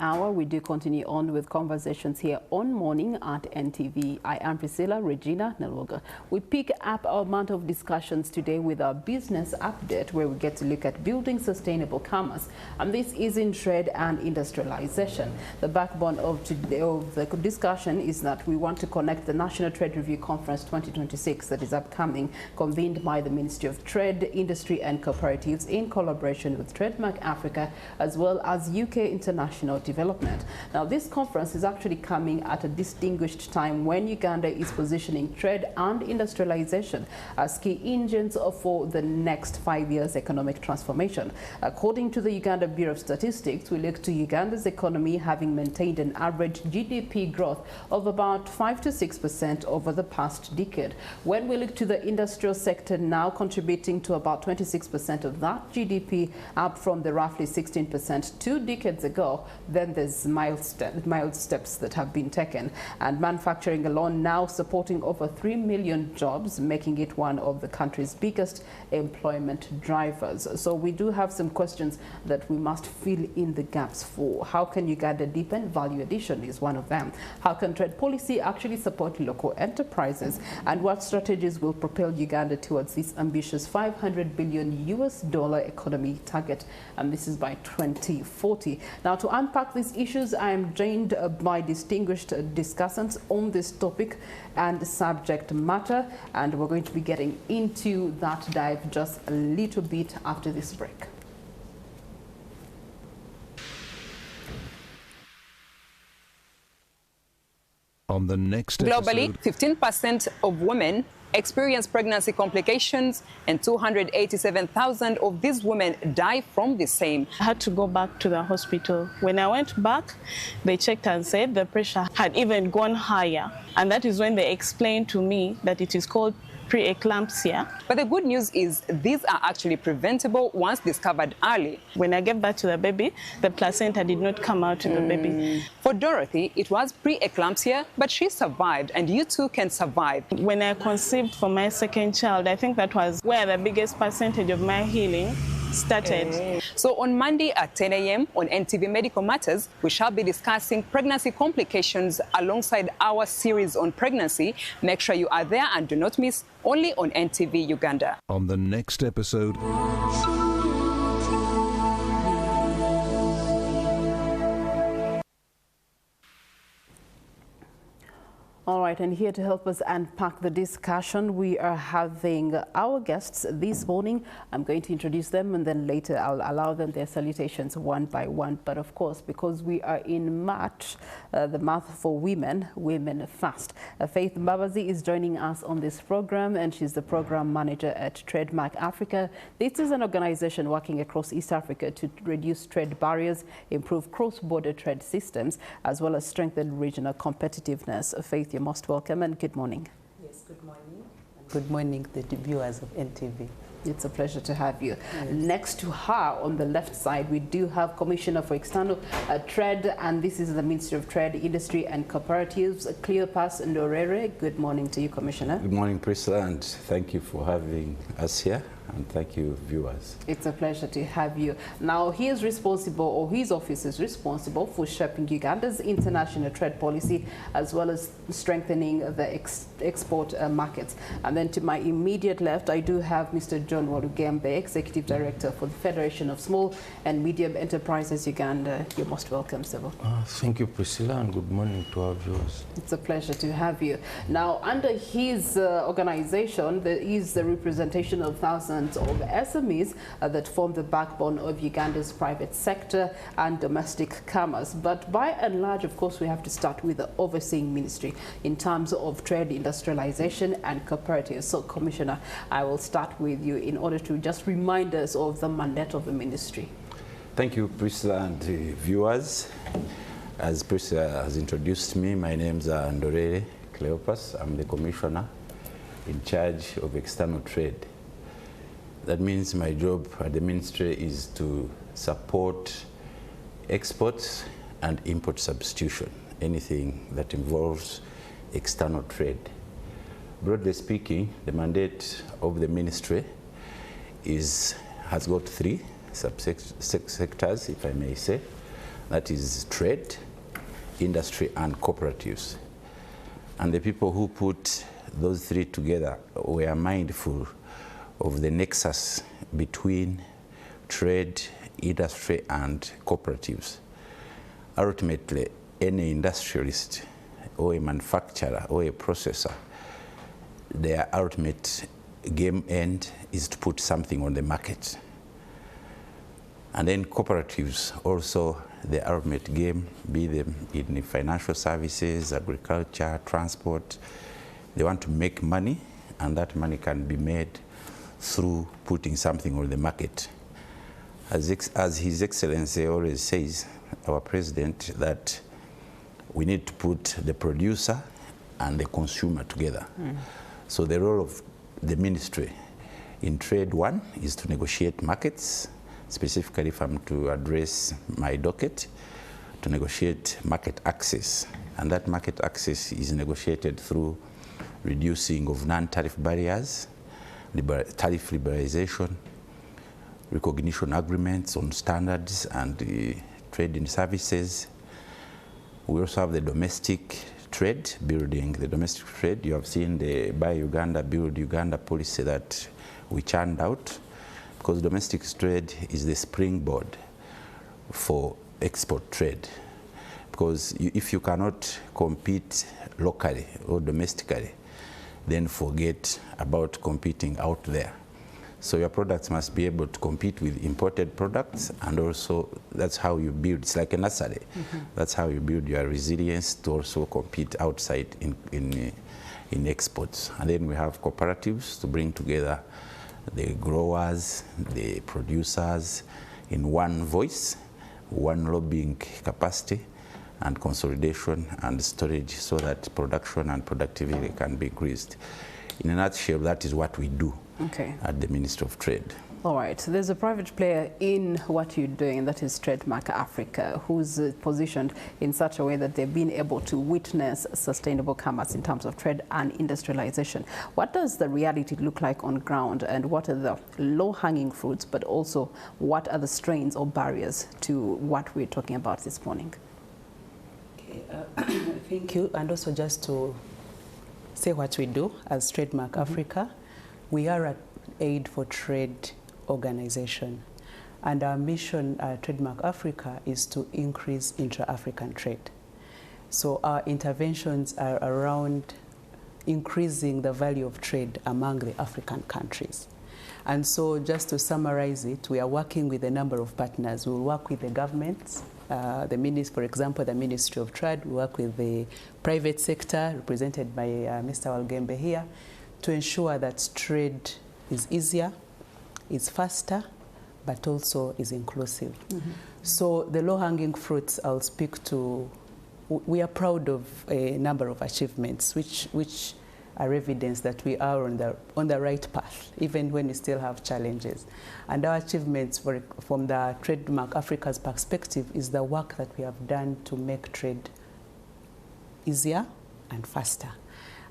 hour. We do continue on with conversations here on Morning at NTV. I am Priscilla Regina Nelwoga. We pick up our month of discussions today with our business update, where we get to look at building sustainable commerce. And this is in trade and industrialization. The backbone of the discussion is that we want to connect the National Trade Review Conference 2026 that is upcoming, convened by the Ministry of Trade, Industry and Cooperatives in collaboration with Trademark Africa, as well as UK International Development. Now, this conference is actually coming at a distinguished time when Uganda is positioning trade and industrialization as key engines for the next 5 years economic transformation. According to the Uganda Bureau of Statistics, we look to Uganda's economy having maintained an average GDP growth of about 5 to 6% over the past decade. When we look to the industrial sector now contributing to about 26% of that GDP, up from the roughly 16% 2 decades ago, then there's mild steps that have been taken. And manufacturing alone now supporting over 3 million jobs, making it one of the country's biggest employment drivers. So we do have some questions that we must fill in the gaps for. How can Uganda deepen value addition is one of them. How can trade policy actually support local enterprises? And what strategies will propel Uganda towards this ambitious $500 billion economy target? And this is by 2040. Now, to unpack these issues, I am joined by distinguished discussants on this topic and subject matter, and we're going to be getting into that dive just a little bit after this break. On the next Globally, episode, 15% of women experience pregnancy complications, and 287,000 of these women die from the same. I had to go back to the hospital. When I went back, they checked and said the pressure had even gone higher. And that is when they explained to me that it is called preeclampsia. But the good news is these are actually preventable once discovered early. When I gave birth to the baby, the placenta did not come out to the baby. For Dorothy, it was preeclampsia, but she survived, and you too can survive. When I conceived for my second child, I think that was where the biggest percentage of my healing started. So on Monday at 10 a.m. on NTV Medical Matters, we shall be discussing pregnancy complications alongside our series on pregnancy. Make sure you are there and do not miss, only on NTV Uganda. on the next episode, All right, and here to help us unpack the discussion, we are having our guests this morning. I'm going to introduce them, and then later I'll allow them their salutations one by one. But of course, because we are in March, the month for women, Women First. Faith Mbabazi is joining us on this program, and she's the program manager at Trademark Africa. This is an organization working across East Africa to reduce trade barriers, improve cross-border trade systems, as well as strengthen regional competitiveness. Faith, you're most welcome, and good morning. Yes, good morning. Good morning, the viewers of NTV. It's a pleasure to have you. Yes. Next to her on the left side, we do have Commissioner for External Trade, and this is the Ministry of Trade, Industry and Cooperatives, Cleopas Ndorere. Good morning to you, Commissioner. Good morning, Priscilla, and thank you for having us here. And thank you, viewers. It's a pleasure to have you. Now, he is responsible, or his office is responsible, for shaping Uganda's international trade policy, as well as strengthening the export markets. And then to my immediate left, I do have Mr. John Walugembe, Executive Director for the Federation of Small and Medium Enterprises Uganda. You're most welcome, sir. Thank you, Priscilla, and good morning to our viewers. It's a pleasure to have you. Now, under his organization, there is the representation of thousands of SMEs that form the backbone of Uganda's private sector and domestic commerce. But by and large, of course, we have to start with the overseeing ministry in terms of trade, industrialization and cooperatives. So, Commissioner, I will start with you in order to just remind us of the mandate of the ministry. Thank you, Priscilla, and viewers. As Priscilla has introduced me, my name is Ndorere Cleopas. I'm the Commissioner in charge of external trade. That means my job at the ministry is to support exports and import substitution, anything that involves external trade. Broadly speaking, the mandate of the ministry has got 3 subsectors, if I may say. that is trade, industry, and cooperatives. And the people who put those three together were mindful of the nexus between trade, industry, and cooperatives. Ultimately, any industrialist or a manufacturer or a processor, their ultimate game end is to put something on the market. And then cooperatives also, the ultimate game, be them in financial services, agriculture, transport, they want to make money, and that money can be made through putting something on the market. As His Excellency always says, our president, that we need to put the producer and the consumer together. So the role of the ministry in trade, one, is to negotiate markets. Specifically, if I'm to address my docket, to negotiate market access. And that market access is negotiated through reducing of non-tariff barriers, tariff liberalization, recognition agreements on standards and trade in services. We also have the domestic trade, building the domestic trade. You have seen the Buy Uganda, Build Uganda policy that we churned out, because domestic trade is the springboard for export trade. Because if you cannot compete locally or domestically, then forget about competing out there. So your products must be able to compete with imported products, and also that's how you build. It's like a nursery. That's how you build your resilience to also compete outside in exports. And then we have cooperatives to bring together the growers, the producers in one voice, one lobbying capacity, and consolidation and storage, so that production and productivity can be increased. In a nutshell, that is what we do at the Ministry of Trade. All right, so there's a private player in what you're doing, and that is Trademark Africa, who's positioned in such a way that they've been able to witness sustainable commerce in terms of trade and industrialization. What does the reality look like on ground, and what are the low-hanging fruits, but also what are the strains or barriers to what we're talking about this morning? Thank you. And also just to say what we do as Trademark Africa, we are an aid for trade organization. And our mission at Trademark Africa is to increase intra-African trade. So our interventions are around increasing the value of trade among the African countries. And so just to summarize it, we are working with a number of partners. We will work with the governments, for example, the Ministry of Trade. We work with the private sector, represented by Mr. Walgembe here, to ensure that trade is easier, is faster, but also is inclusive. So the low-hanging fruits I'll speak to, we are proud of a number of achievements which are evidence that we are on the right path, even when we still have challenges. And our achievements from the Trademark Africa's perspective is the work that we have done to make trade easier and faster.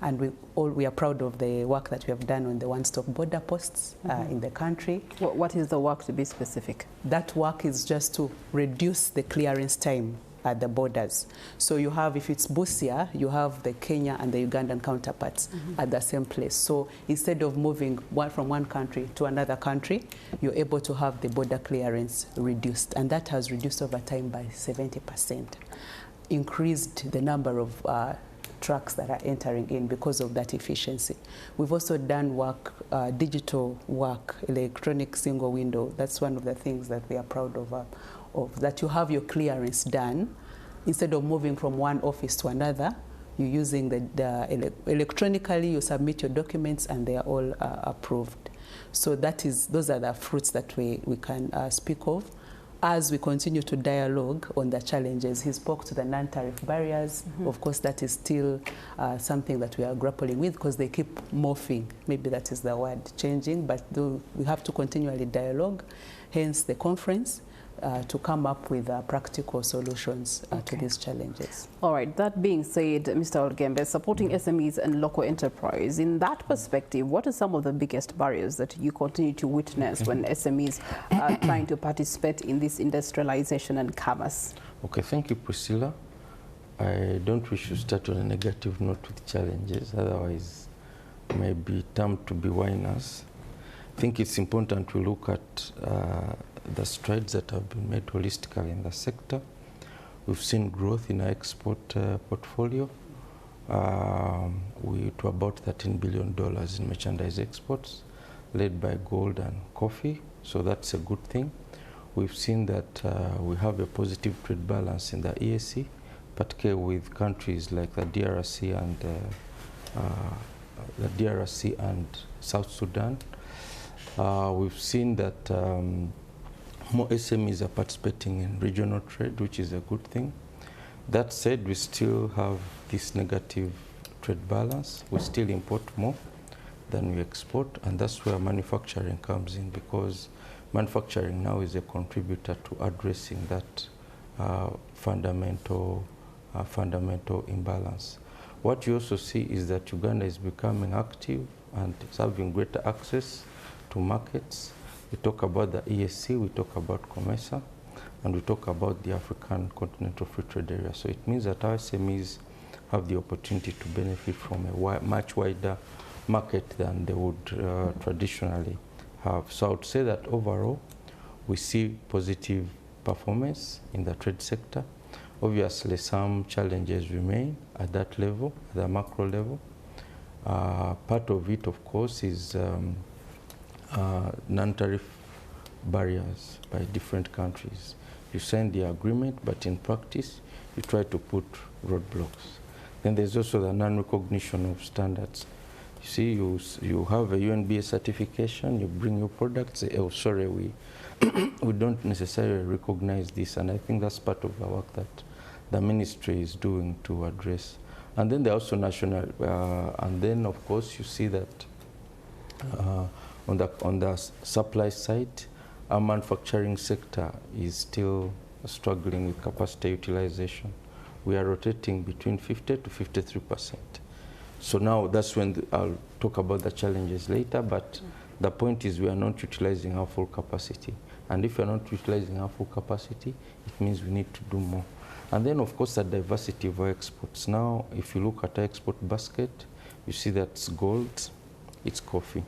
And we are proud of the work that we have done on the one-stop border posts in the country. What is the work, to be specific? That work is just to reduce the clearance time at the borders. So you have, if it's Busia, you have the Kenya and the Ugandan counterparts at the same place. So instead of moving from one country to another country, you're able to have the border clearance reduced. And that has reduced over time by 70%. Increased the number of trucks that are entering in because of that efficiency. We've also done work, digital work, electronic single window. That's one of the things that we are proud of, that you have your clearance done. Instead of moving from one office to another, you're using electronically, you submit your documents and they are all approved. So those are the fruits that we can speak of. As we continue to dialogue on the challenges, he spoke to the non-tariff barriers. Of course, that is still something that we are grappling with because they keep morphing. Maybe that is the word, changing, but we have to continually dialogue, hence the conference. to come up with practical solutions to these challenges. All right, that being said, Mr. Olgembe, supporting SMEs and local enterprise, in that perspective, what are some of the biggest barriers that you continue to witness when SMEs are trying to participate in this industrialization and commerce? Okay, thank you, Priscilla. I don't wish to start on a negative note with challenges, otherwise it may be termed to be whiners. I think it's important to look at the strides that have been made holistically in the sector. We've seen growth in our export portfolio to about $13 billion in merchandise exports, led by gold and coffee, so that's a good thing. We've seen that we have a positive trade balance in the EAC, particularly with countries like the DRC and South Sudan. We've seen that more SMEs are participating in regional trade, which is a good thing. That said, we still have this negative trade balance. We still import more than we export, and that's where manufacturing comes in, because manufacturing now is a contributor to addressing that fundamental imbalance. What you also see is that Uganda is becoming active and is having greater access to markets. We talk about the EAC, we talk about COMESA, and we talk about the African Continental Free Trade Area. So it means that our SMEs have the opportunity to benefit from a much wider market than they would traditionally have. So I would say that overall, we see positive performance in the trade sector. Obviously, some challenges remain at that level, at the macro level. Part of it, of course, is non-tariff barriers by different countries. You sign the agreement, but in practice, you try to put roadblocks. Then there's also the non-recognition of standards. You see, you have a UNBA certification, you bring your products, say, oh, sorry, we don't necessarily recognize this, and I think that's part of the work that the ministry is doing to address. And then there are also national, and then of course you see that on the supply side, our manufacturing sector is still struggling with capacity utilization. We are rotating between 50 to 53%. So now that's when I'll talk about the challenges later, but the point is we are not utilizing our full capacity. And if we're not utilizing our full capacity, it means we need to do more. And then of course the diversity of our exports. Now, if you look at our export basket, you see that it's gold, it's coffee.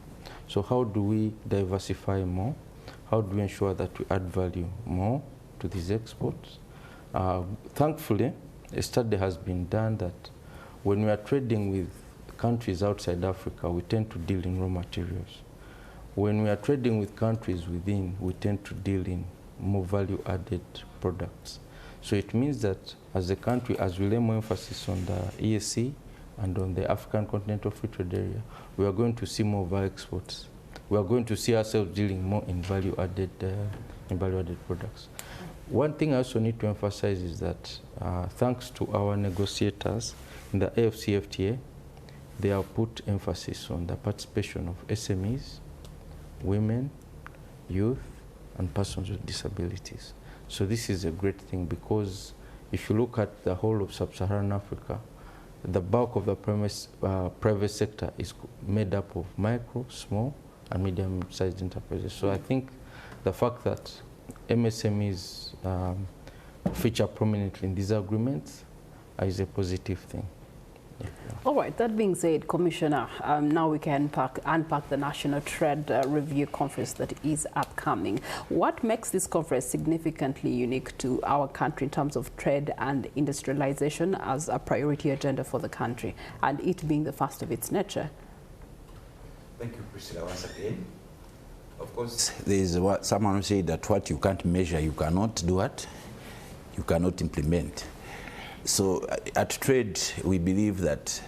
So how do we diversify more? How do we ensure that we add value more to these exports? Thankfully, a study has been done that when we are trading with countries outside Africa, we tend to deal in raw materials. When we are trading with countries within, we tend to deal in more value-added products. So it means that as a country, as we lay more emphasis on the EAC and on the African Continental Free Trade Area, we are going to see more of our exports. We are going to see ourselves dealing more in value-added products. One thing I also need to emphasize is that thanks to our negotiators in the AFCFTA, they have put emphasis on the participation of SMEs, women, youth, and persons with disabilities. So this is a great thing, because if you look at the whole of sub-Saharan Africa, the bulk of the private sector is made up of micro, small, and medium-sized enterprises. So I think the fact that MSMEs feature prominently in these agreements is a positive thing. Yeah. All right, that being said, Commissioner, now we can unpack the National Trade Review Conference that is upcoming. What makes this conference significantly unique to our country in terms of trade and industrialization as a priority agenda for the country, and it being the first of its nature? Thank you, Priscilla, once again. Of course, there is someone who said that what you can't measure, you cannot do what? You cannot implement. So at trade, we believe that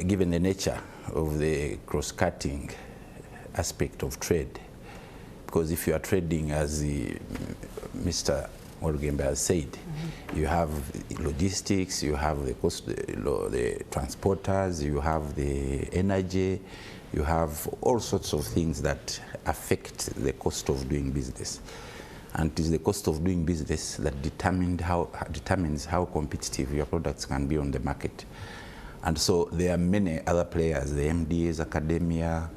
given the nature of the cross-cutting aspect of trade, because if you are trading, as Mr. Olgembe has said, you have logistics, you have the cost, the transporters, you have the energy, you have all sorts of things that affect the cost of doing business. And it is the cost of doing business that determines how competitive your products can be on the market. And so there are many other players, the MDAs, academia,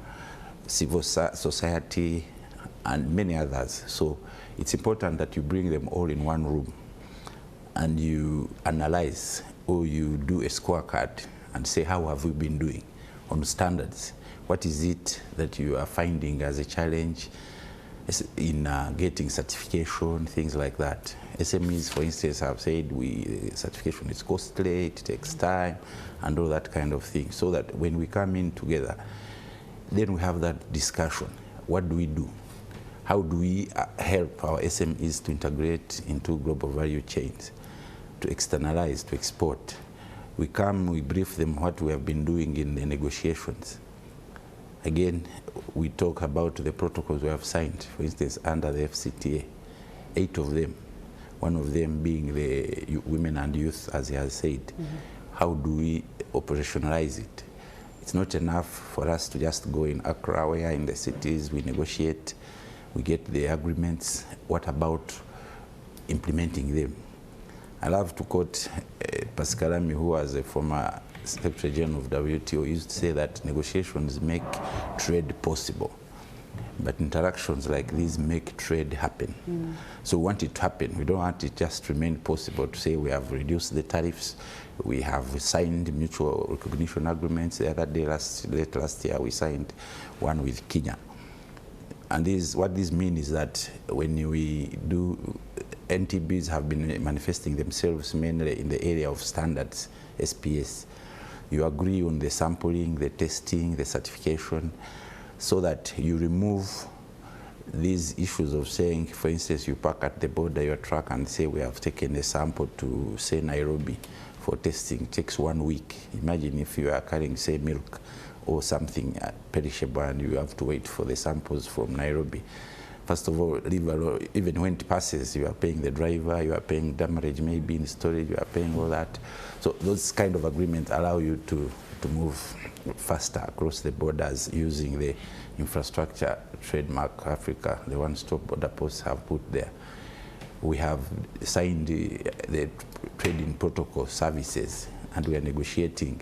civil society, and many others. So it's important that you bring them all in one room and you analyze, or you do a scorecard and say, how have we been doing on standards? What is it that you are finding as a challenge in getting certification, things like that? SMEs, for instance, have said certification is costly, it takes time, and all that kind of thing. So that when we come in together, then we have that discussion. What do we do? How do we help our SMEs to integrate into global value chains, to externalize, to export? We come, we brief them what we have been doing in the negotiations. Again, we talk about the protocols we have signed, for instance, under the FCTA, 8 of them, one of them being the women and youth, as he has said. How do we operationalize it? It's not enough for us to just go in Accra, where in the cities we negotiate, we get the agreements. What about implementing them? I love to quote Pascalami, who was a former Secretary General of WTO, used to say that negotiations make trade possible, but interactions like these make trade happen. So we want it to happen. We don't want it just to remain possible to say we have reduced the tariffs, we have signed mutual recognition agreements. The other day, late last year, we signed one with Kenya. And what this means is that when we do, NTBs have been manifesting themselves mainly in the area of standards, SPS. You agree on the sampling, the testing, the certification, so that you remove these issues of saying, for instance, you park at the border your truck and say, we have taken a sample to, say, Nairobi for testing. It takes 1 week. Imagine if you are carrying, say, milk or something perishable and you have to wait for the samples from Nairobi. First of all, even when it passes, you are paying the driver, you are paying damage maybe in storage, you are paying all that. So those kind of agreements allow you to move faster across the borders using the infrastructure trademark Africa, the one-stop border posts have put there. We have signed the trading protocol services, and we are negotiating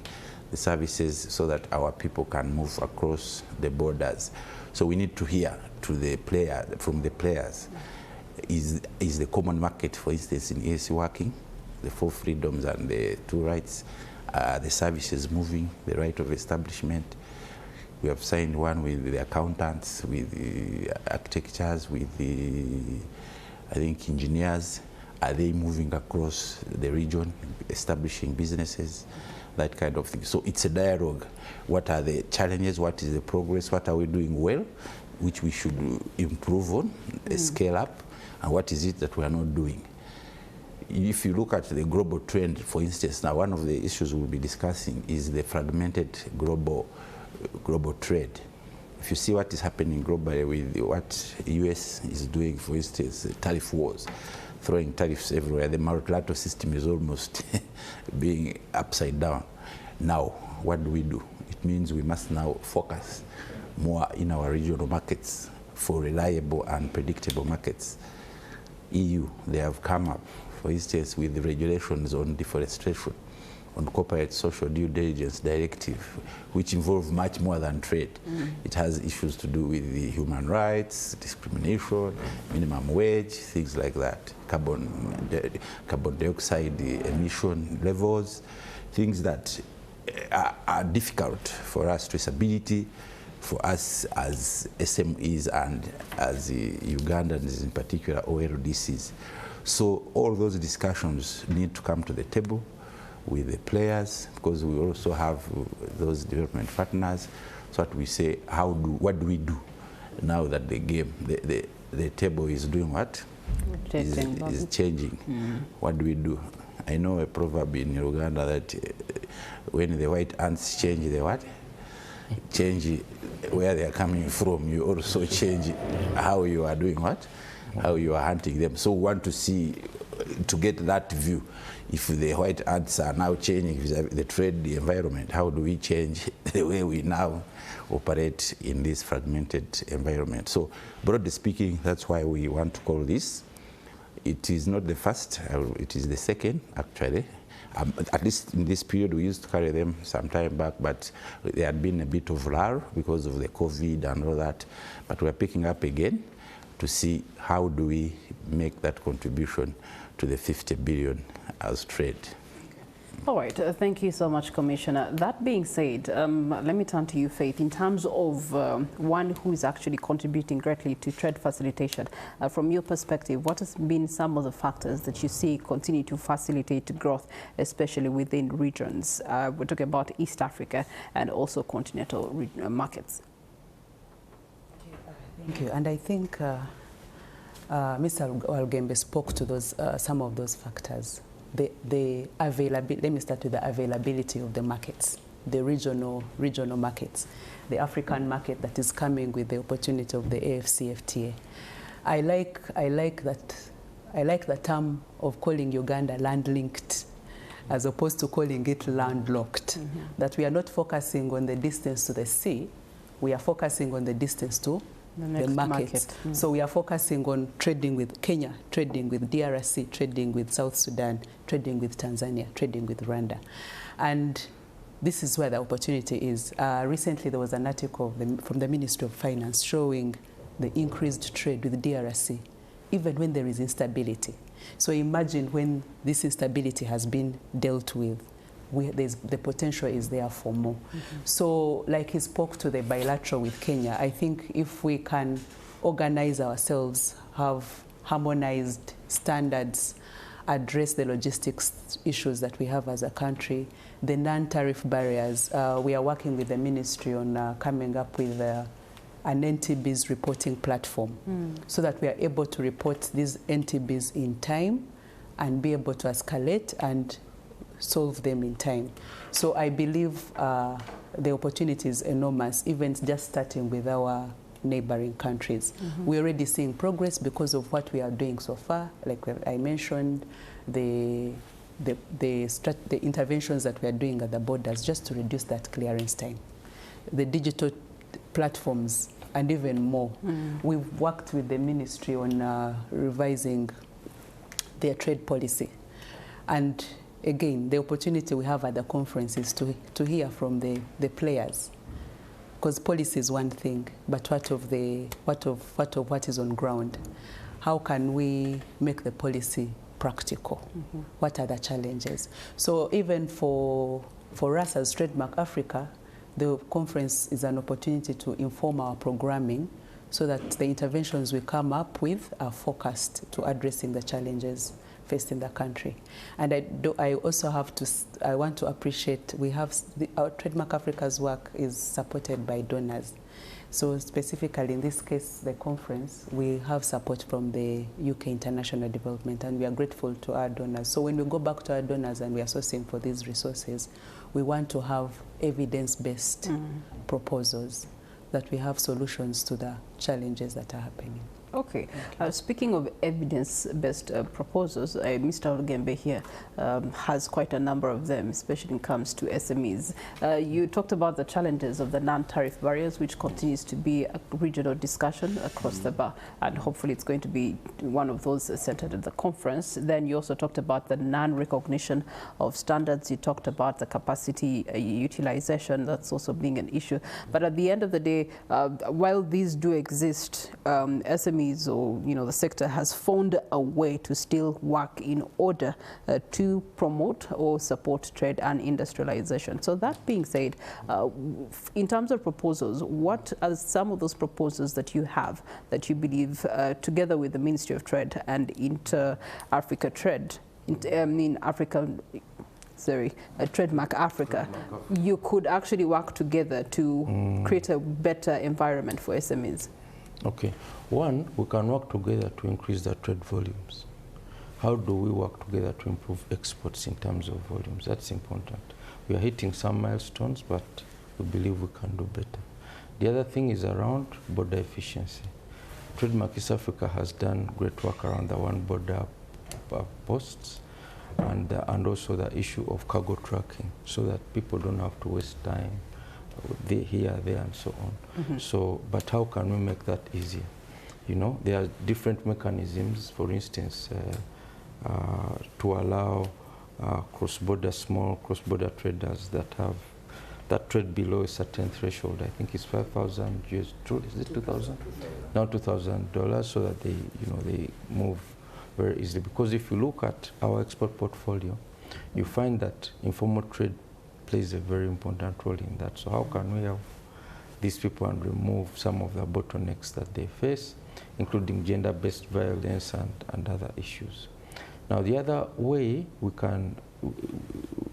the services so that our people can move across the borders. So we need to hear from the players. Is the common market, for instance, in EAC working? The 4 freedoms and the 2 rights, the services moving, the right of establishment. We have signed one with the accountants, with the architects, with the, I think, engineers. Are they moving across the region, establishing businesses? That kind of thing. So it's a dialogue. What are the challenges? What is the progress? What are we doing well, which we should improve on, scale up, and what is it that we are not doing? If you look at the global trend, for instance, now one of the issues we'll be discussing is the fragmented global trade. If you see what is happening globally with what US is doing, for instance, tariff wars, throwing tariffs everywhere, the multilateral system is almost being upside down. Now, what do? It means we must now focus more in our regional markets for reliable and predictable markets. EU, they have come up, for instance, with the regulations on deforestation, on corporate social due diligence directive, which involve much more than trade. It has issues to do with the human rights, discrimination, minimum wage, things like that, carbon dioxide emission levels, things that are difficult for us, traceability, for us as SMEs and as Ugandans in particular, OLDCs. So all those discussions need to come to the table with the players, because we also have those development partners. So what we say, what do we do now that the game, the table is doing what? Is changing. What do we do? I know a proverb in Uganda that when the white ants change the what? Change where they are coming from, you also change how you are doing what? How you are hunting them. So we want to see, to get that view. If the white ants are now changing the trade, the environment, how do we change the way we now operate in this fragmented environment? So broadly speaking, that's why we want to call this It is not the first, it is the second, actually. At least in this period, we used to carry them some time back, but there had been a bit of lull because of the COVID and all that. But we're picking up again to see how do we make that contribution to the 50 billion as trade. All right, thank you so much, Commissioner. That being said, let me turn to you, Faith. In terms of one who is actually contributing greatly to trade facilitation, from your perspective, what has been some of the factors that you see continue to facilitate growth, especially within regions? We're talking about East Africa and also continental markets. Thank you. And I think Mr. Walgembe spoke to those some of those factors. The availability. Let me start with the availability of the markets, the regional markets, the African market that is coming with the opportunity of the AFCFTA. I like the term of calling Uganda land-linked, as opposed to calling it landlocked. Mm-hmm. That we are not focusing on the distance to the sea, we are focusing on the distance to the market. Mm. So we are focusing on trading with Kenya, trading with DRC, trading with South Sudan, trading with Tanzania, trading with Rwanda. And this is where the opportunity is. Recently there was an article from the Ministry of Finance showing the increased trade with DRC, even when there is instability. So imagine when this instability has been dealt with, the potential is there for more. Mm-hmm. So like he spoke to the bilateral with Kenya, I think if we can organize ourselves, have harmonized standards, address the logistics issues that we have as a country, the non-tariff barriers, we are working with the ministry on coming up with an NTBs reporting platform so that we are able to report these NTBs in time and be able to escalate and solve them in time. So I believe the opportunity is enormous, even just starting with our neighboring countries. Mm-hmm. We're already seeing progress because of what we are doing so far. Like I mentioned, the interventions that we are doing at the borders just to reduce that clearance time. The digital platforms and even more. Mm. We've worked with the ministry on revising their trade policy. And again, the opportunity we have at the conference is to hear from the players, because policy is one thing, but what is on ground? How can we make the policy practical? Mm-hmm. What are the challenges? So even for us as Trademark Africa, the conference is an opportunity to inform our programming so that the interventions we come up with are focused to addressing the challenges faced in the country. And I also I want to appreciate, our Trademark Africa's work is supported by donors. So specifically in this case, the conference, we have support from the UK International Development, and we are grateful to our donors. So when we go back to our donors and we are sourcing for these resources, we want to have evidence-based proposals, that we have solutions to the challenges that are happening. Okay. Speaking of evidence-based proposals, Mr. Walgembe here has quite a number of them, especially when it comes to SMEs. You talked about the challenges of the non-tariff barriers, which continues to be a regional discussion across the bar, and hopefully it's going to be one of those centered at the conference. Then you also talked about the non-recognition of standards. You talked about the capacity utilization. That's also being an issue. But at the end of the day, while these do exist, SMEs or the sector has found a way to still work in order to promote or support trade and industrialization. So that being said, in terms of proposals, what are some of those proposals that you have that you believe, together with the Ministry of Trade and Inter-Africa Trade, Trademark Africa, you could actually work together to create a better environment for SMEs? Okay. One, we can work together to increase the trade volumes. How do we work together to improve exports in terms of volumes? That's important. We are hitting some milestones, but we believe we can do better. The other thing is around border efficiency. Trademark East Africa has done great work around the one border posts, and also the issue of cargo tracking, so that people don't have to waste time here, there, and so on. Mm-hmm. So, but how can we make that easier? You know, there are different mechanisms, for instance, to allow small cross-border traders that have that trade below a certain threshold. I think it's 5,000 US. Is it 2,000? Now $2,000, so that they, you know, they move very easily. Because if you look at our export portfolio, you find that informal trade plays a very important role in that. So how can we have these people and remove some of the bottlenecks that they face, including gender-based violence and other issues? Now, the other way we can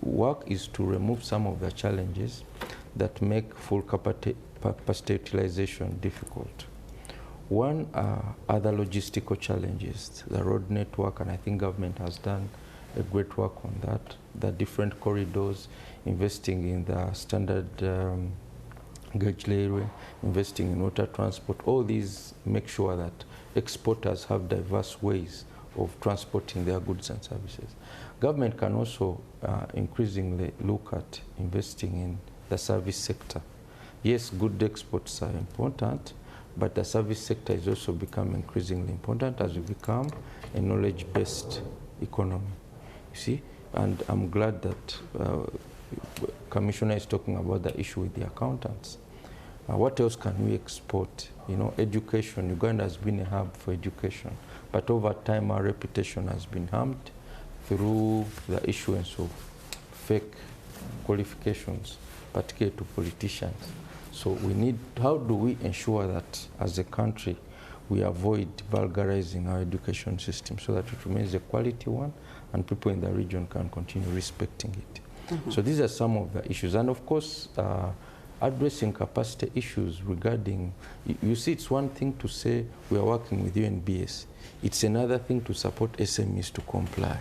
work is to remove some of the challenges that make full capacity utilization difficult. One are the logistical challenges, the road network, and I think government has done a great work on that. The different corridors, investing in the standard gauge railway, investing in water transport, all these make sure that exporters have diverse ways of transporting their goods and services. Government can also increasingly look at investing in the service sector. Yes, good exports are important, but the service sector is also becoming increasingly important as we become a knowledge-based economy. You see, and I'm glad that Commissioner is talking about the issue with the accountants. What else can we export? You know, education. Uganda has been a hub for education, but over time our reputation has been harmed through the issuance of fake qualifications, particularly to politicians. So we need, how do we ensure that as a country we avoid vulgarizing our education system so that it remains a quality one and people in the region can continue respecting it? Mm-hmm. So these are some of the issues. And of course, addressing capacity issues regarding, you see, it's one thing to say we are working with UNBS. It's another thing to support SMEs to comply.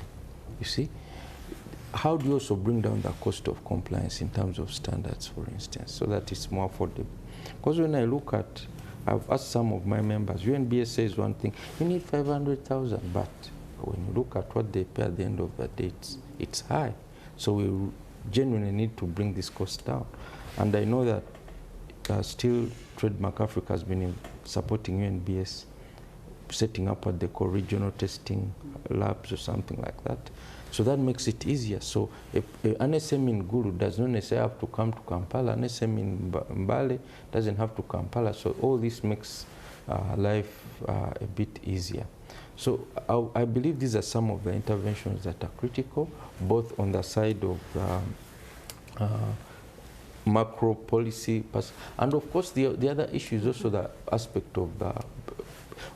You see? How do you also bring down the cost of compliance in terms of standards, for instance, so that it's more affordable? Because when I look at, I've asked some of my members, UNBS says one thing, you need 500,000, but when you look at what they pay at the end of the day, it's high. So we genuinely need to bring this cost down. And I know that still Trademark Africa has been supporting UNBS, setting up what they call regional testing labs or something like that. So that makes it easier. So an SME in Gulu does not necessarily have to come to Kampala. An SME in Mbale doesn't have to Kampala. So all this makes life a bit easier. So I believe these are some of the interventions that are critical, both on the side of macro policy, and of course the other issue is also the aspect of the,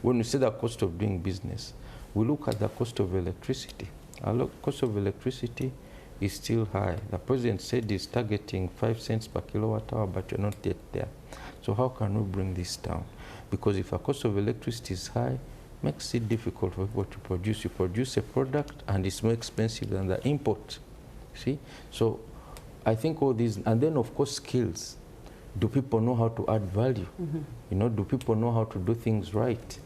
when we say the cost of doing business, we look at the cost of electricity. Our cost of electricity is still high. The president said he's targeting 5 cents per kilowatt hour, but you're not yet there. So how can we bring this down? Because if our cost of electricity is high, it makes it difficult for people to produce. You produce a product and it's more expensive than the import. See? So I think all these, and then of course skills. Do people know how to add value? Mm-hmm. You know, do people know how to do things right?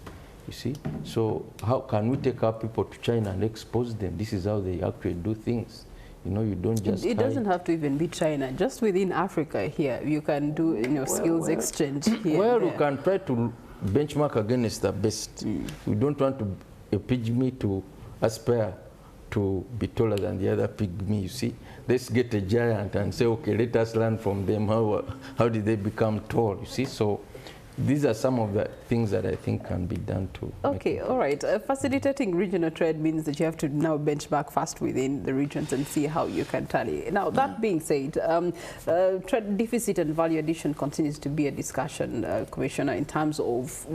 You see? So how can we take our people to China and expose them? This is how they actually do things. You know, you don't just... It doesn't have to even be China. Just within Africa here, you can do, you know, skills exchange here. Well, you can try to benchmark against the best. We don't want to, a pygmy to aspire to be taller than the other pygmy, you see. Let's get a giant and say, okay, let us learn from them. How did they become tall, you see? So these are some of the things that I think can be done to. Okay, all right. Facilitating regional trade means that you have to now benchmark first within the regions and see how you can tally. Now, that being said, trade deficit and value addition continues to be a discussion, Commissioner, in terms of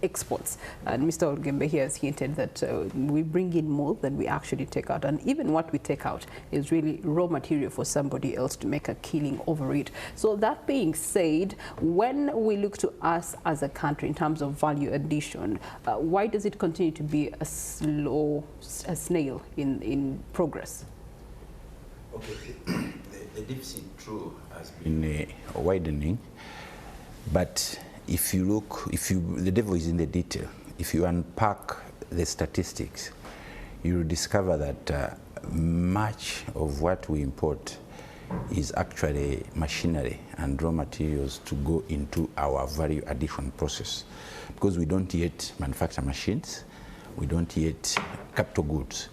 exports. And Mr. Olgembe here has hinted that we bring in more than we actually take out. And even what we take out is really raw material for somebody else to make a killing over it. So that being said, when we look to us as a country in terms of value addition, why does it continue to be a snail in progress? Okay, the deficit, true, has been widening, but if you look, the devil is in the detail. If you unpack the statistics, you will discover that much of what we import is actually machinery and raw materials to go into our value addition process. Because we don't yet manufacture machines, we don't yet capital goods.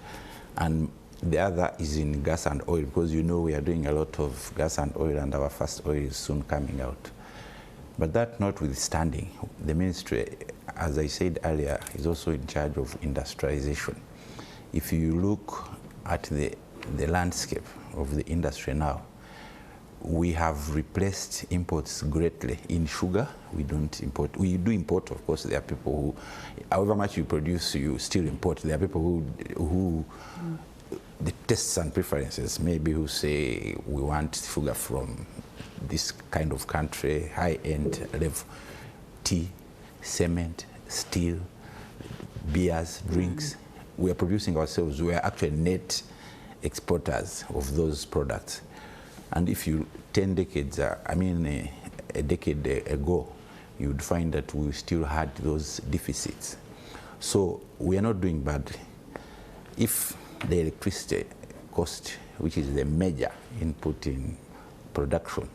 And the other is in gas and oil, because you know we are doing a lot of gas and oil, and our first oil is soon coming out. But that notwithstanding, the ministry, as I said earlier, is also in charge of industrialization. If you look at the landscape of the industry now, we have replaced imports greatly. In sugar, we don't import. We do import, of course. There are people who, however much you produce, you still import. There are people who the tastes and preferences, maybe who say we want sugar from this kind of country, high-end level, tea, cement, steel, beers, drinks. We are producing ourselves. We are actually net exporters of those products. And if you, 10 decades, a decade ago, you would find that we still had those deficits. So we are not doing badly. If the electricity cost, which is the major input in production,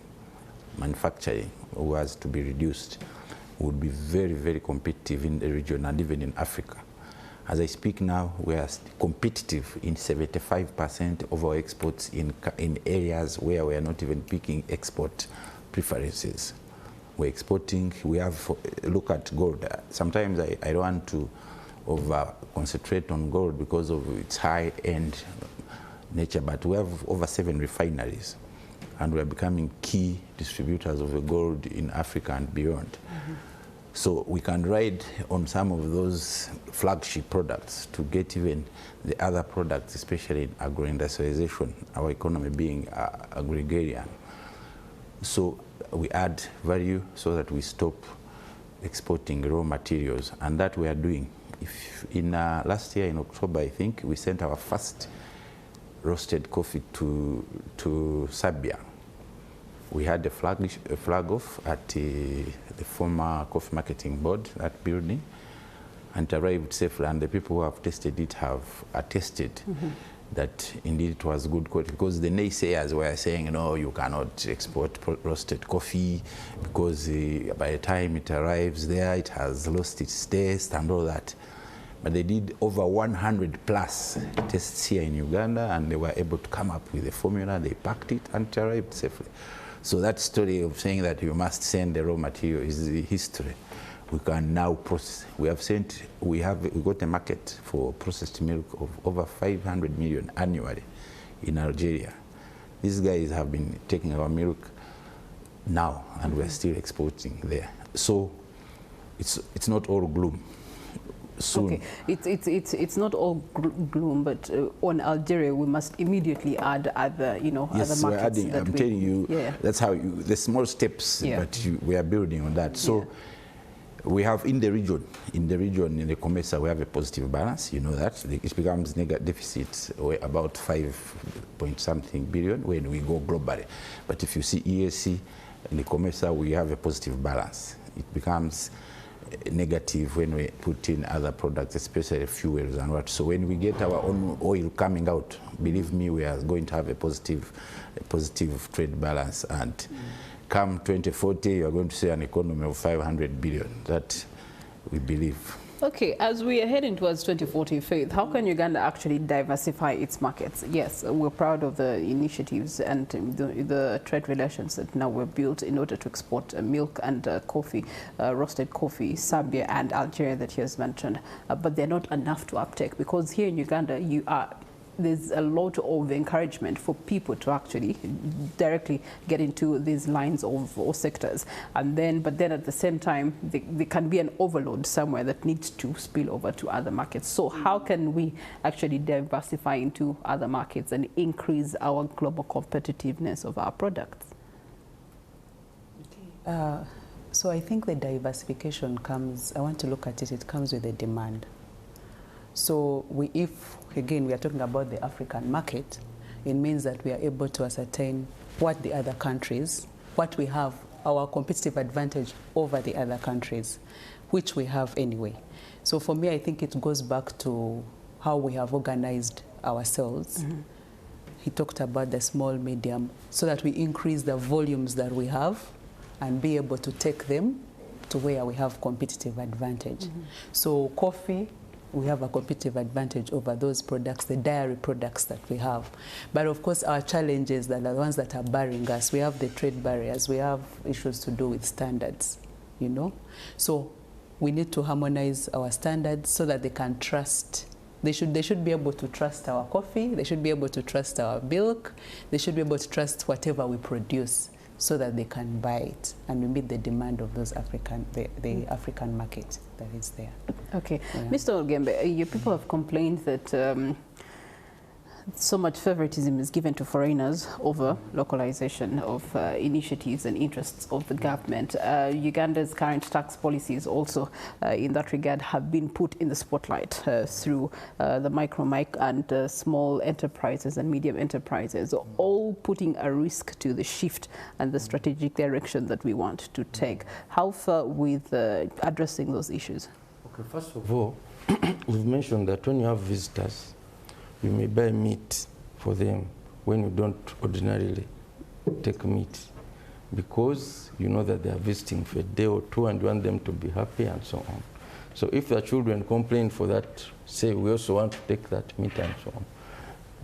manufacturing, was to be reduced, would be very, very competitive in the region and even in Africa. As I speak now, we are competitive in 75% of our exports in areas where we are not even picking export preferences. We're exporting, we have, look at gold. Sometimes I don't want to concentrate on gold because of its high-end nature, but we have over 7 refineries, and we are becoming key distributors of the gold in Africa and beyond. So we can ride on some of those flagship products to get even the other products, especially in agro-industrialization, our economy being agrarian. So we add value so that we stop exporting raw materials, and that we are doing. If in last year in October, I think, we sent our first roasted coffee to Serbia. We had a flag off at the former Coffee Marketing Board, that building, and it arrived safely. And the people who have tasted it have attested that indeed it was good quality. Because the naysayers were saying, no, you cannot export roasted coffee because by the time it arrives there, it has lost its taste and all that. But they did over 100 plus tests here in Uganda, and they were able to come up with a formula. They packed it and it arrived safely. So that story of saying that you must send the raw material is the history. We can now process. We got a market for processed milk of over 500 million annually in Algeria. These guys have been taking our milk now, and we're still exporting there. So it's not all gloom. Soon. Okay, it's not all gloom, but on Algeria we must immediately add other, other markets. We're adding. I'm telling you, that's how the small steps, but we are building on that. So we have in the region, in the COMESA, we have a positive balance. You know that it becomes negative deficit about 5-point-something billion when we go globally. But if you see EAC in the COMESA, we have a positive balance. It becomes negative when we put in other products, especially fuels and what. So when we get our own oil coming out, believe me, we are going to have a positive trade balance. And come 2040, you are going to see an economy of 500 billion. That we believe. Okay, as we are heading towards 2040, Faith, how can Uganda actually diversify its markets? Yes, we're proud of the initiatives and the trade relations that now were built in order to export milk and coffee, roasted coffee, Serbia and Algeria that he has mentioned. But they're not enough to uptake, because here in Uganda, there's a lot of encouragement for people to actually directly get into these lines or sectors, but then at the same time there can be an overload somewhere that needs to spill over to other markets. So how can we actually diversify into other markets and increase our global competitiveness of our products? So I think the diversification comes, I want to look at it, it comes with the demand. So if, again, we are talking about the African market, it means that we are able to ascertain what the other countries, what we have, our competitive advantage over the other countries, which we have anyway. So for me, I think it goes back to how we have organized ourselves, he talked about the small, medium, so that we increase the volumes that we have and be able to take them to where we have competitive advantage. So coffee, we have a competitive advantage over those products, the dairy products that we have. But of course, our challenges that are the ones that are barring us. We have the trade barriers. We have issues to do with standards, you know. So we need to harmonize our standards so that they can trust. They should be able to trust our coffee. They should be able to trust our milk. They should be able to trust whatever we produce, so that they can buy it and we meet the demand of those the African market that is there. Okay. Yeah. Mr. Ogembe, your people have complained that so much favoritism is given to foreigners over localization of initiatives and interests of the government. Uganda's current tax policies also in that regard have been put in the spotlight through the micro and small enterprises and medium enterprises, all putting a risk to the shift and the strategic direction that we want to take. How far with addressing those issues? Okay, first of all, we've mentioned that when you have visitors, you may buy meat for them when you don't ordinarily take meat, because you know that they are visiting for a day or two and you want them to be happy and so on. So if the children complain for that, say we also want to take that meat and so on,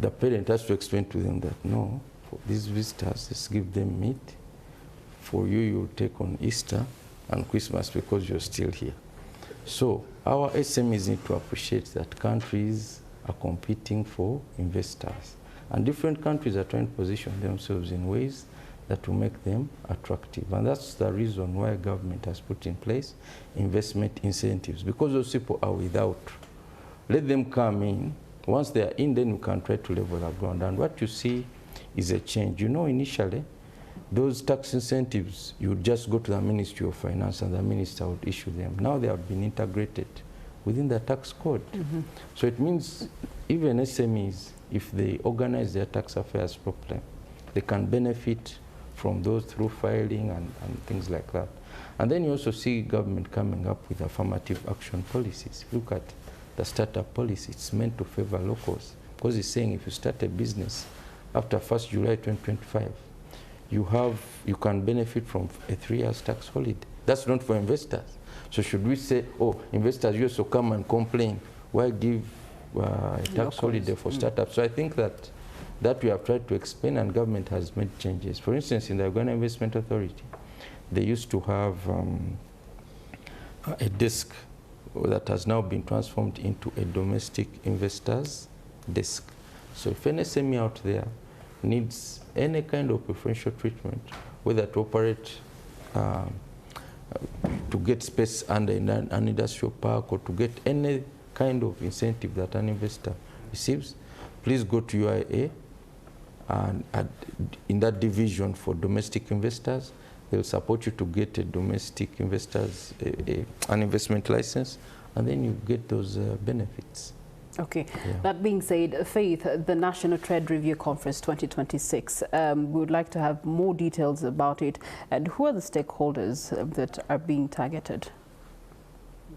the parent has to explain to them that no, for these visitors, let's give them meat. For you, you'll take on Easter and Christmas because you're still here. So our SMEs need to appreciate that countries are competing for investors, and different countries are trying to position themselves in ways that will make them attractive, and that's the reason why government has put in place investment incentives, because those people are without. Let them come in. Once they are in, then you can try to level the ground, and what you see is a change. You know, initially those tax incentives, you would just go to the Ministry of Finance and the minister would issue them. Now they have been integrated within the tax code. So it means even SMEs, if they organize their tax affairs properly, they can benefit from those through filing and things like that. And then you also see government coming up with affirmative action policies. Look at the startup policy. It's meant to favor locals, because it's saying if you start a business after 1st July 2025, you can benefit from a 3-year tax holiday. That's not for investors. So should we say, oh, investors, you also come and complain, why give a tax holiday for startups? So I think that we have tried to explain, and government has made changes. For instance, in the Uganda Investment Authority, they used to have a desk that has now been transformed into a domestic investors desk. So if an SME out there needs any kind of preferential treatment, whether to operate to get space under an industrial park, or to get any kind of incentive that an investor receives, please go to UIA, and in that division for domestic investors, they'll support you to get a domestic investors, an investment license, and then you get those benefits. Okay. Yeah. That being said, Faith, the National Trade Review Conference 2026, we would like to have more details about it, and who are the stakeholders that are being targeted?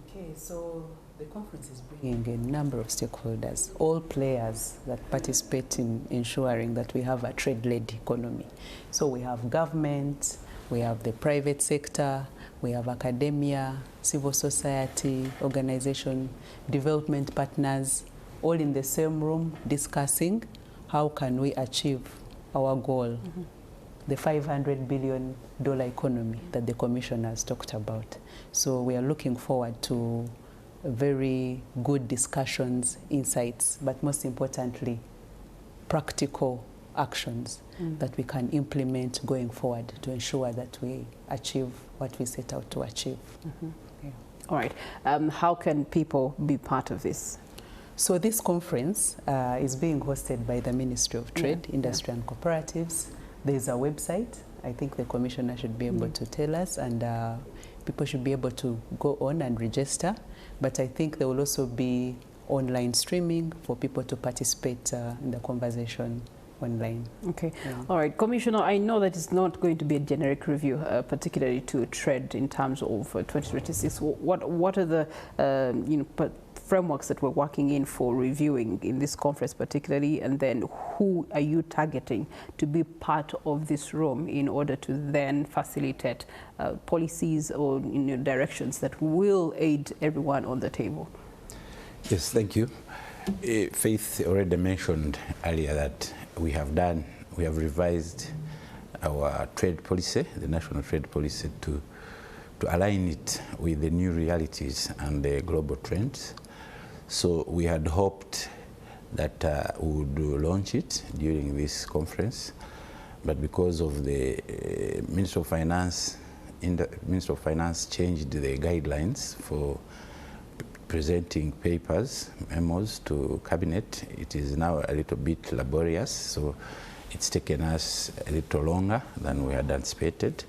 Okay, so the conference is bringing a number of stakeholders, all players that participate in ensuring that we have a trade-led economy. So we have government, we have the private sector, we have academia, civil society, organization, development partners, all in the same room discussing how can we achieve our goal, the $500 billion economy that the Commission has talked about. So we are looking forward to very good discussions, insights, but most importantly, practical actions that we can implement going forward to ensure that we achieve what we set out to achieve. Yeah. All right. How can people be part of this? So this conference is being hosted by the Ministry of Trade, Industry and Cooperatives. There's a website. I think the Commissioner should be able to tell us, and people should be able to go on and register. But I think there will also be online streaming for people to participate in the conversation online. Okay. Yeah. All right. Commissioner, I know that it's not going to be a generic review, particularly to trade in terms of 2026. What are the frameworks that we're working in for reviewing in this conference particularly, and then who are you targeting to be part of this room in order to then facilitate policies or directions that will aid everyone on the table? Yes, thank you. Faith already mentioned earlier that we have revised our trade policy, the national trade policy, to align it with the new realities and the global trends. So we had hoped that we would launch it during this conference, but because of the Minister of Finance changed the guidelines for presenting papers, memos to cabinet, it is now a little bit laborious, so it's taken us a little longer than we had anticipated.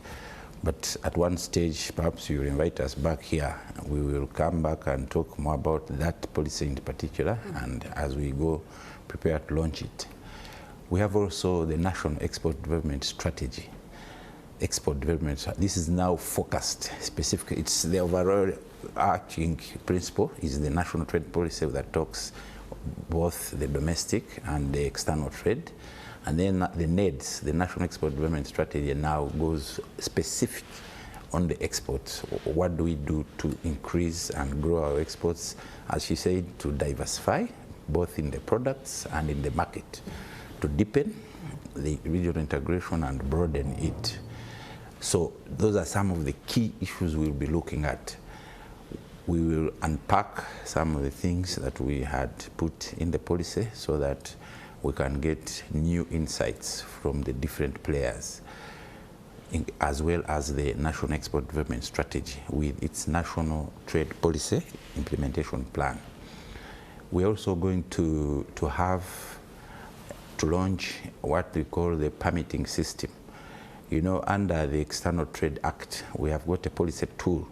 But at one stage, perhaps you will invite us back here. We will come back and talk more about that policy in particular, and as we go prepare to launch it. We have also the National Export Development Strategy. Export development, this is now focused specifically. It's the overall arching principle is the national trade policy that talks both the domestic and the external trade. And then the NEDS, the National Export Development Strategy, now goes specific on the exports. What do we do to increase and grow our exports? As she said, to diversify, both in the products and in the market, to deepen the regional integration and broaden it. So those are some of the key issues we'll be looking at. We will unpack some of the things that we had put in the policy so that we can get new insights from the different players, as well as the National Export Development Strategy with its National Trade Policy Implementation Plan. We're also going to launch what we call the permitting system. You know, under the External Trade Act, we have got a policy tool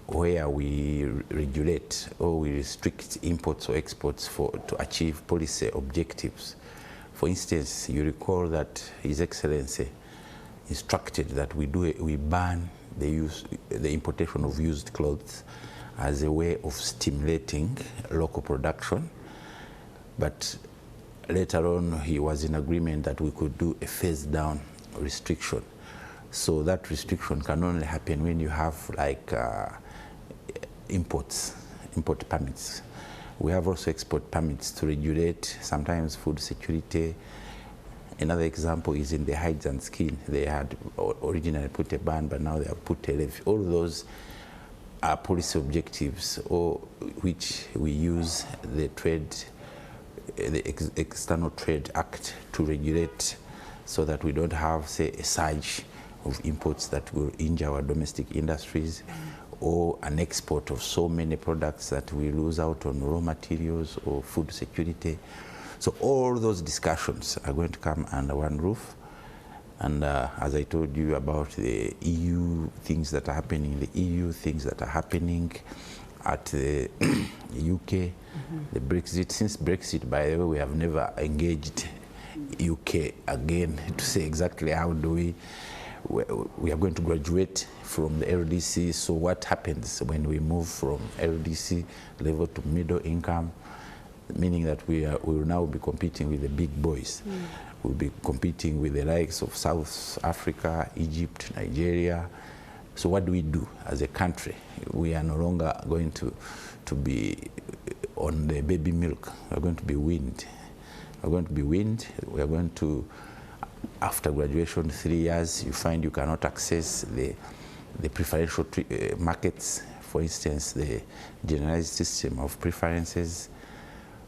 where we regulate or we restrict imports or exports to achieve policy objectives. For instance, you recall that His Excellency instructed that we ban the importation of used clothes as a way of stimulating local production. But later on, he was in agreement that we could do a phased down restriction. So that restriction can only happen when you have like import permits. We have also export permits to regulate sometimes food security. Another example is in the hides and skin. They had originally put a ban, but now they have put a levy. All those are policy objectives, or which we use the External Trade Act to regulate, so that we don't have, say, a surge of imports that will injure our domestic industries, or an export of so many products that we lose out on raw materials or food security. So all those discussions are going to come under one roof. And as I told you about the EU, things that are happening in the EU, things that are happening at the UK, the Brexit. Since Brexit, by the way, we have never engaged UK again to say exactly how do we are going to graduate from the LDC. So what happens when we move from LDC level to middle income, meaning that we will now be competing with the big boys. We'll be competing with the likes of South Africa, Egypt, Nigeria. So what do we do as a country? We are no longer going to be on the baby milk. We're going to be weaned. We're going to be weaned. We're going to, after graduation, 3 years, you find you cannot access the preferential markets, for instance, the generalized system of preferences.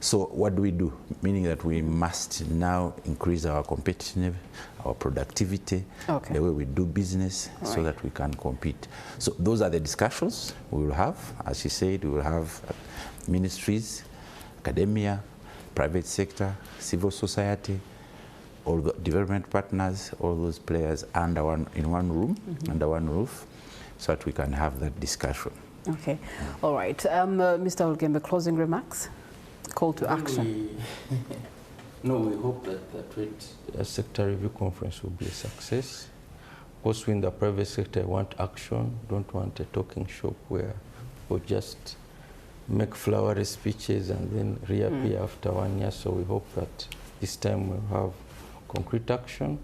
So what do we do? Meaning that we must now increase our competitiveness, our productivity, the way we do business, so that we can compete. So those are the discussions we will have. As she said, we will have ministries, academia, private sector, civil society, all the development partners, all those players under in one room, under one roof, so that we can have that discussion. Okay, all right. Mr. Olgembe, closing remarks? Call to action. No, we hope that the Trade Sector Review Conference will be a success. Of course, we in the private sector want action, don't want a talking shop where we just make flowery speeches and then reappear after 1 year. So we hope that this time we'll have concrete action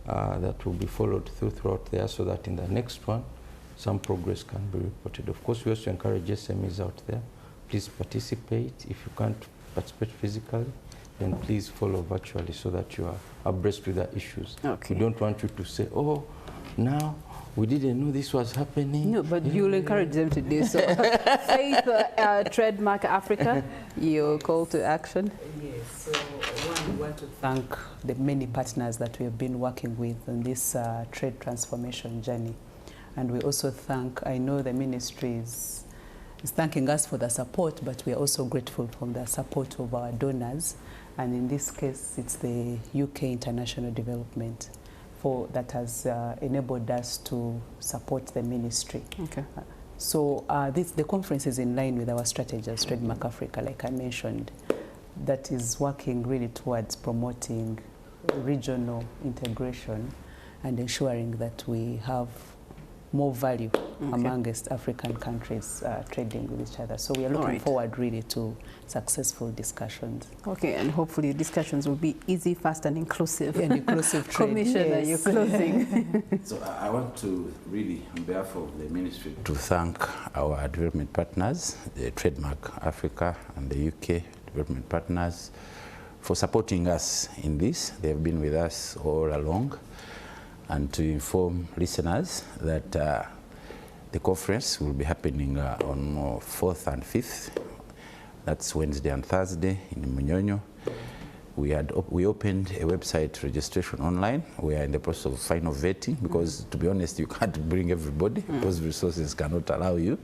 that will be followed throughout there, so that in the next one, some progress can be reported. Of course, we also encourage SMEs out there, please participate. If you can't participate physically, then please follow virtually so that you are abreast with the issues. Okay. We don't want you to say, oh, now we didn't know this was happening. No, but you'll encourage them to do so. Faith, Trademark Africa, your call to action? Yes, so one, we want to thank the many partners that we have been working with on this trade transformation journey. And we also thank, I know the ministry is thanking us for the support, but we are also grateful for the support of our donors. And in this case, it's the UK International Development that has enabled us to support the ministry. Okay. So the conference is in line with our strategy as Trademark Africa, like I mentioned, that is working really towards promoting regional integration and ensuring that we have more value amongst African countries trading with each other. So we are looking forward really to successful discussions. Okay, and hopefully discussions will be easy, fast and inclusive. And inclusive trade. Commissioner, yes. you're closing. So I want to really, on behalf of the ministry, to thank our development partners, the Trademark Africa and the UK development partners, for supporting us in this. They have been with us all along. And to inform listeners that the conference will be happening on 4th and 5th. That's Wednesday and Thursday in Munyonyo. We opened a website registration online. We are in the process of final vetting because, to be honest, you can't bring everybody. Those resources cannot allow you.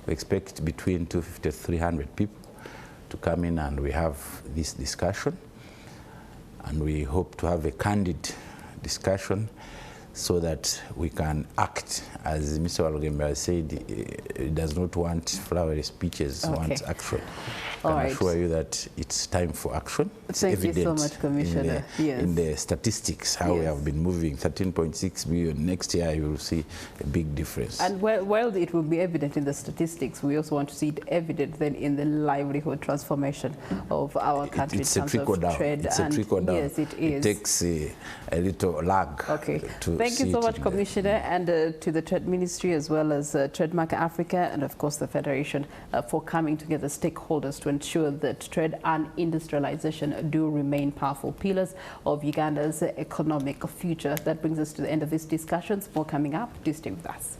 We expect between 250 to 300 people to come in, and we have this discussion. And we hope to have a candid discussion so that we can act. As Mr. Walugembera said, he does not want flowery speeches, he wants action. I can assure you that it's time for action. It's Thank you so much, Commissioner. In the statistics, how we have been moving, 13.6 billion. Next year, you will see a big difference. And while it will be evident in the statistics, we also want to see it evident then in the livelihood transformation of our country in terms of trade. It's a trickle down. Yes, it is. It takes a little lag. Okay. Thank you so much, Commissioner, and to the Trade Ministry as well as Trademark Africa and, of course, the Federation for coming together, stakeholders, to ensure that trade and industrialization do remain powerful pillars of Uganda's economic future. That brings us to the end of these discussions. More coming up. Do stay with us.